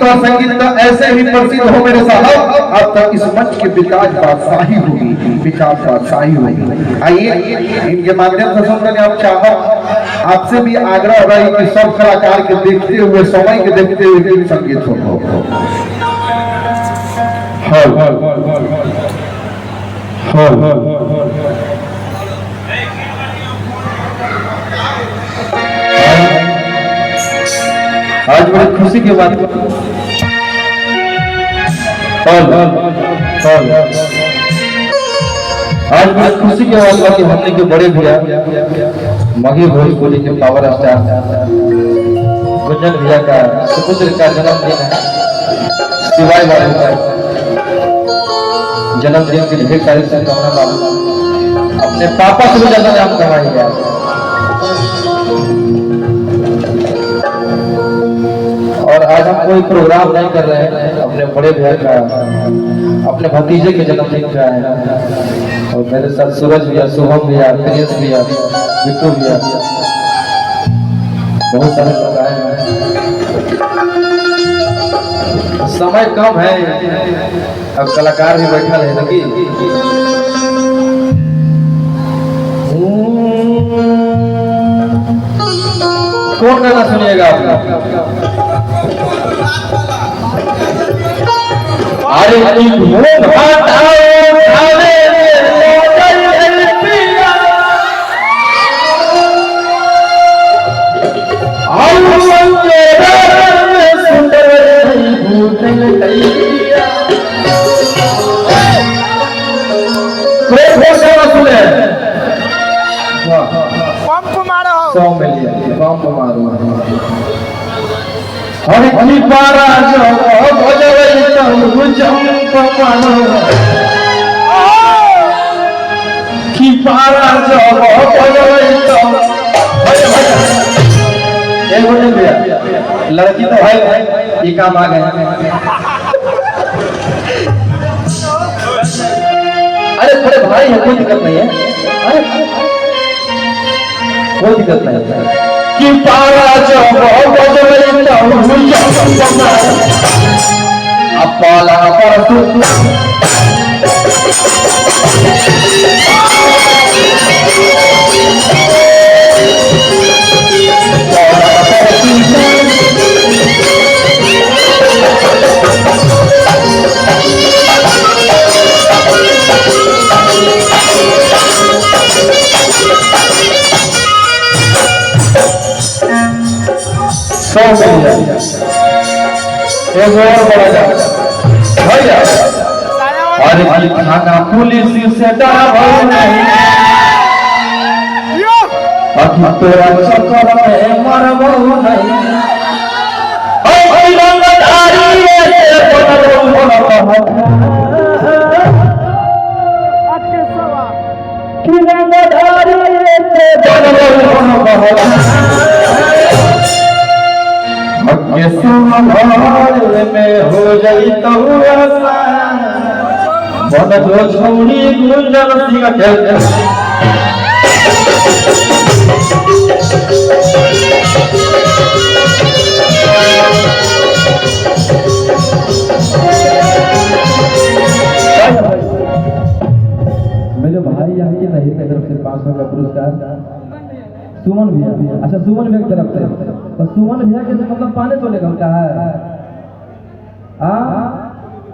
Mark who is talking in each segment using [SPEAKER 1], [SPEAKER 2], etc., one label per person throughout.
[SPEAKER 1] व संगीत का ऐसे ही प्रसिद्ध हो मेरे साहब। अब तक इस मंच की विकास बादशाही होगी, विकास बादशाही होगी। आइए इनके माध्यम से सुनकर आप चाहो, आपसे भी आग्रह होगा कि सब कलाकार के देखते हुए, समय के देखते हुए संगीत सुनो। आज बड़ी खुशी की बात आज बड़ी खुशी की बात है कि हमने के बड़े भैया मघी भोजपुरी के पावर स्टार गुंजन भैया का सुपुत्र का जन्मदिन है। सिवाय वाले का जन्मदिन की ढेर सारी शुभकामना बाबू, अपने पापा से भी ज्यादा नाम कमाएंगे। और आज हम कोई प्रोग्राम नहीं कर रहे हैं, अपने बड़े भैया का, अपने भतीजे के जन्मदिन का है। और मेरे साथ सूरज भैया, शुभम भैया, प्रियस भैया, बिट्टू भैया, बहुत सारे लोग आए हैं। समय कम है, अब कलाकार भी बैठा है लगी। कौन गाना सुनिएगा आप? अरे पंप मारो हरि की पारा जो बजवई तो जंप मारो की पारा जो बजवई तो ये बोले भैया लड़की तो है, ये काम आ गए। अरे बड़े भाई है, कोई दिक्कत नहीं है, कोई दिक्कत नहीं है। कि पारा जो बजवई तो अपाला पर अरे थाना पुलिस से डरावो नहीं, तोरा चक्कर में मरबो नहीं। रंगधारी में हो जाई तो बन जो छोड़ी गुंजन सिंह मेरे भाई यहाँ के नहीं की तरफ से 500 का पुरस्कार सुमन भैया। अच्छा सुमन भैया की तरफ से, तो सुमन भैया के मतलब पाने तो लेगा क्या है?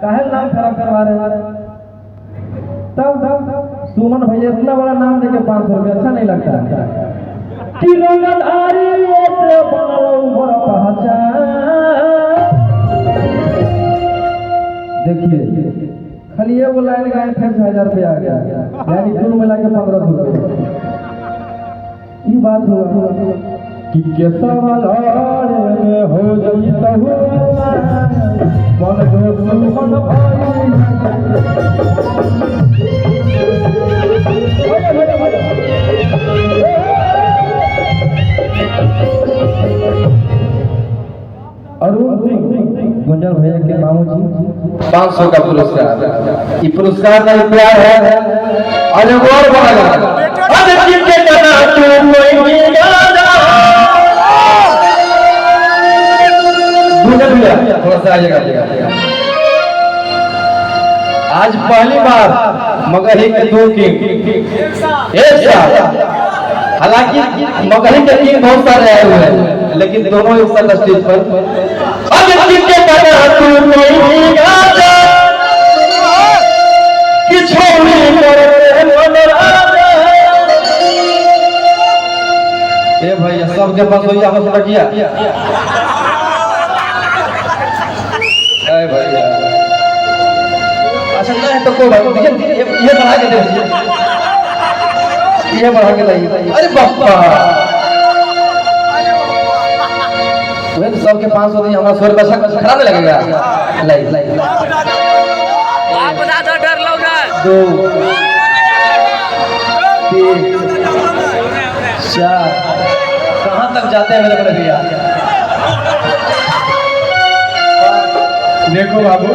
[SPEAKER 1] काहे नाम खराब करवा रहे हैं? तब सुमन भैया इतना बड़ा नाम देके 500 रुपया अच्छा नहीं लगता। कि रंगधारी से बनल बड़ा पहचान। देखिए खाली ये बोला गाय फिर 1000 रुपया आ गया, यानी कुल मिला के 1500 रुपया। ये बात हुआ कि के सवाल में हो जाई तो मन मन भाई अरुण सिंह गुंजन भैया के मामू जी 500 का पुरस्कार। ये पुरस्कार का प्यार है और और बड़ा थोड़ा से आइएगा। आज पहली बार मगही के दो किंग एक साथ, हालांकि मगही के किंग बहुत सारे आए हुए हैं, लेकिन दोनों एक साथ स्टेज पर। अब किसके बना तू नहीं गाता कि छोड़ी करे मन राजा। ए भैया सबके पास वही आवाज लगिया। ए भैया अच्छा नहीं तो कोई बात नहीं, ये बढ़ा के दे दीजिए, ये बढ़ा के लाइए। अरे बापा वही तो सबके 500 नहीं, हमारा 100 रुपया खराब नहीं लगेगा। लाइए
[SPEAKER 2] आप बता दो, डर लोगे
[SPEAKER 1] 2 3 4 कहाँ तक जाते हैं मेरे भैया। देखो बाबू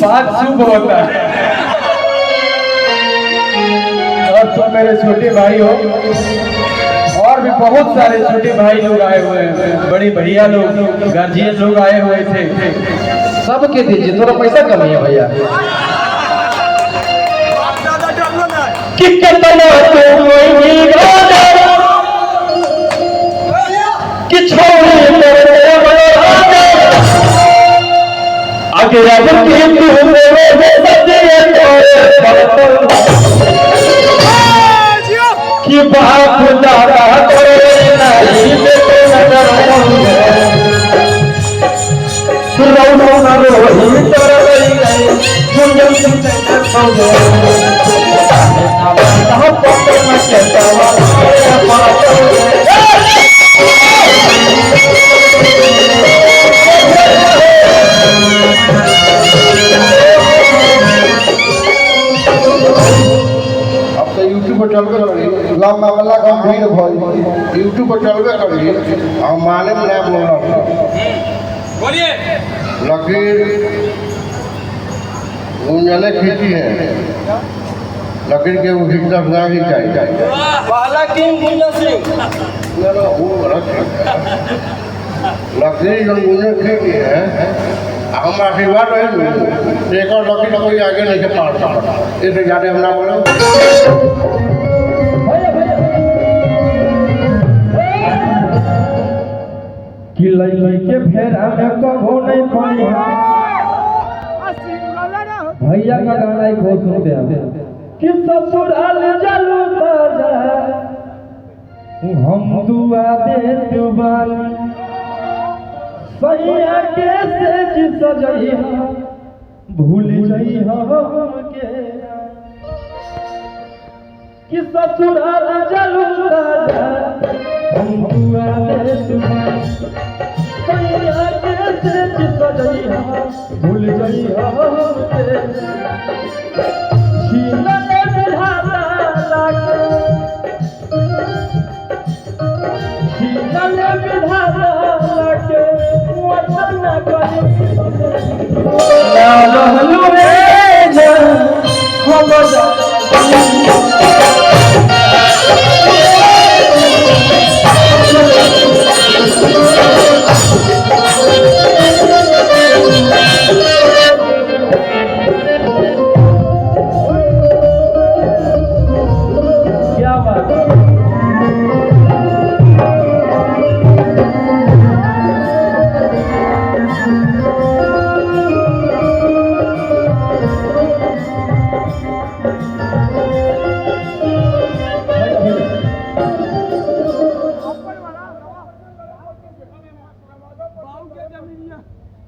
[SPEAKER 1] 5 शुभ होता है, और तुम मेरे छोटे भाई हो, और भी बहुत सारे छोटे भाई लोग आए हुए हैं, बड़े भैया लोग, गार्जियन लोग आए हुए थे, सबके दीजिए, थोड़ा पैसा कम है भैया। आगे कि बाप दादा करे नहीं बेटे नजर होंगे रौनो न रोही तर गई गुंजन सिंह नजर होंगे ना पकड़ न कहता
[SPEAKER 3] यूट्यूब पर चलबे करी मामला गंभीर भइल, यूट्यूब पर चलबे करी हम माने में ना बोलना।
[SPEAKER 2] बोलिए
[SPEAKER 3] लकीर गुंजने खींची है, लकीर के वो खींचना ना ही चाहिए।
[SPEAKER 2] पहला किंग गुंजन सिंह
[SPEAKER 3] लकीर जो गुंजन खींची है हम आशीर्वाद रहे एक और लकीर कोई आगे नहीं के पार सकता, इससे ज़्यादा हम ना बोले।
[SPEAKER 1] कि लई के फेरा में कहो नहीं पानी। भैया का गाना एक बहुत सुनते हैं कि ससुराल जलू ताजा हम दुआ दे दुबानी सैया के से सजई भूल जई हमके कि ससुराल जलू ताजा हम दुआ दे दुबानी सैया के से सजई भूल जई हमके छीनले विधाता लागे छीनले विधाता लागे वचन करी ना रहलू रे जान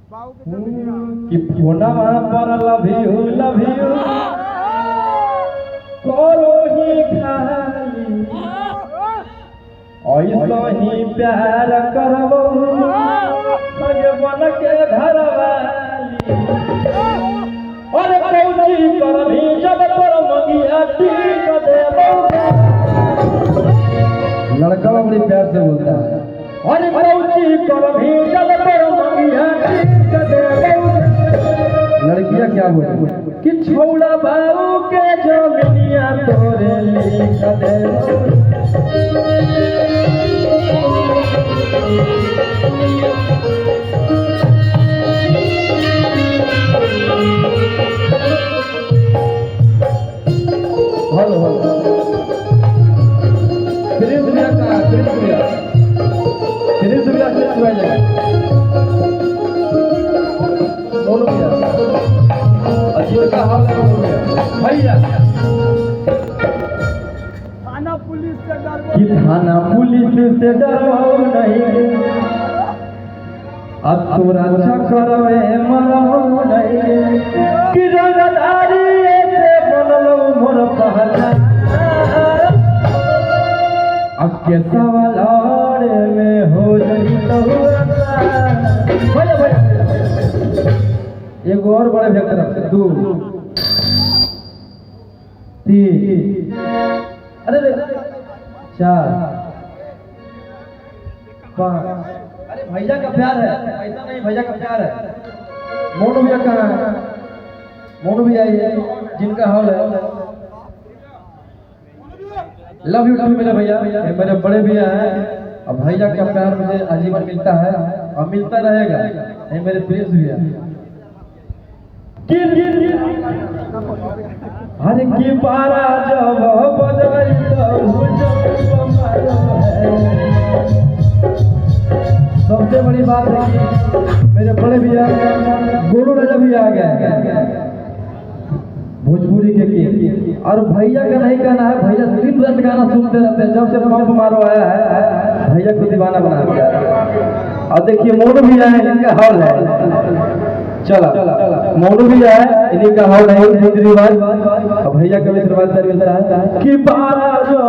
[SPEAKER 1] हम कि फोना पर लव यू करो ही खाली ऐसा ही प्यार करबो भगवान के घर वाली और कौची करबी जब तोर मंगिया ठीक देबो। लड़का बड़ी प्यार से बोलता है और कौची करबी जब तोर मंगिया ठीक देबो। लड़कियां क्या बोलती कि छोड़ा बाबू के जमीनिया तोरे लिख दे। हाल है भैया कि थाना पुलिस से डरो नहीं अब तोरा चक्करवे मरो नहीं कि रंगदारी से बनलो मोर पहचान अब के सवाल में हो जाई तो भैया भैया एक और बड़े भैया तरफ से 2 3 अरे 4 5 अरे भैया का प्यार है ऐसा नहीं भैया का प्यार है मोनू भैया कहाँ है मोनू भैया है जिनका हॉल है लव यू मेरे भैया ये मेरे बड़े भैया हैं अब भैया का प्यार मुझे आजीवन मिलता है और मिलता रहेगा ये मेरे प्रिंस भैया अरे की पारा जब बजाई सबसे बड़ी बात है कि मेरे बड़े भैया गोलू राजा भी आ गए भोजपुरी के लिए और भैया का नहीं कहना है भैया दिन रात गाना सुनते रहते हैं जब से पंप मारो आया है भैया को दीवाना बना दिया और देखिए मोनू भी आए इनका हॉल है चला मोनू भी आए इनका हॉल है रीति रिवाज और भैया का भी आशीर्वाद मिलता है कि बारा जो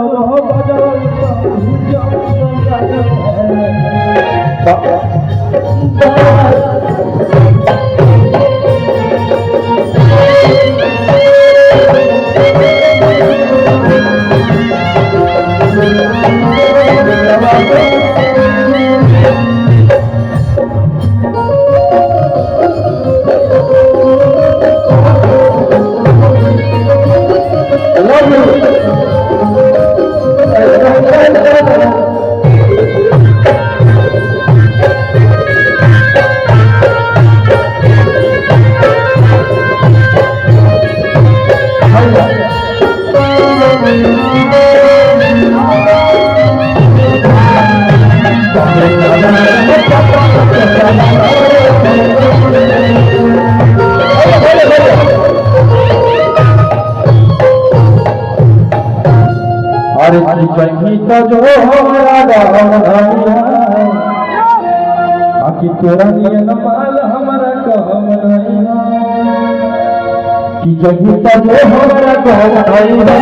[SPEAKER 1] अरे कहीं तो जो आखि तोरा नियन माल हमारा कहम नहीं कि जगी तो जो हमारा कहम नहीं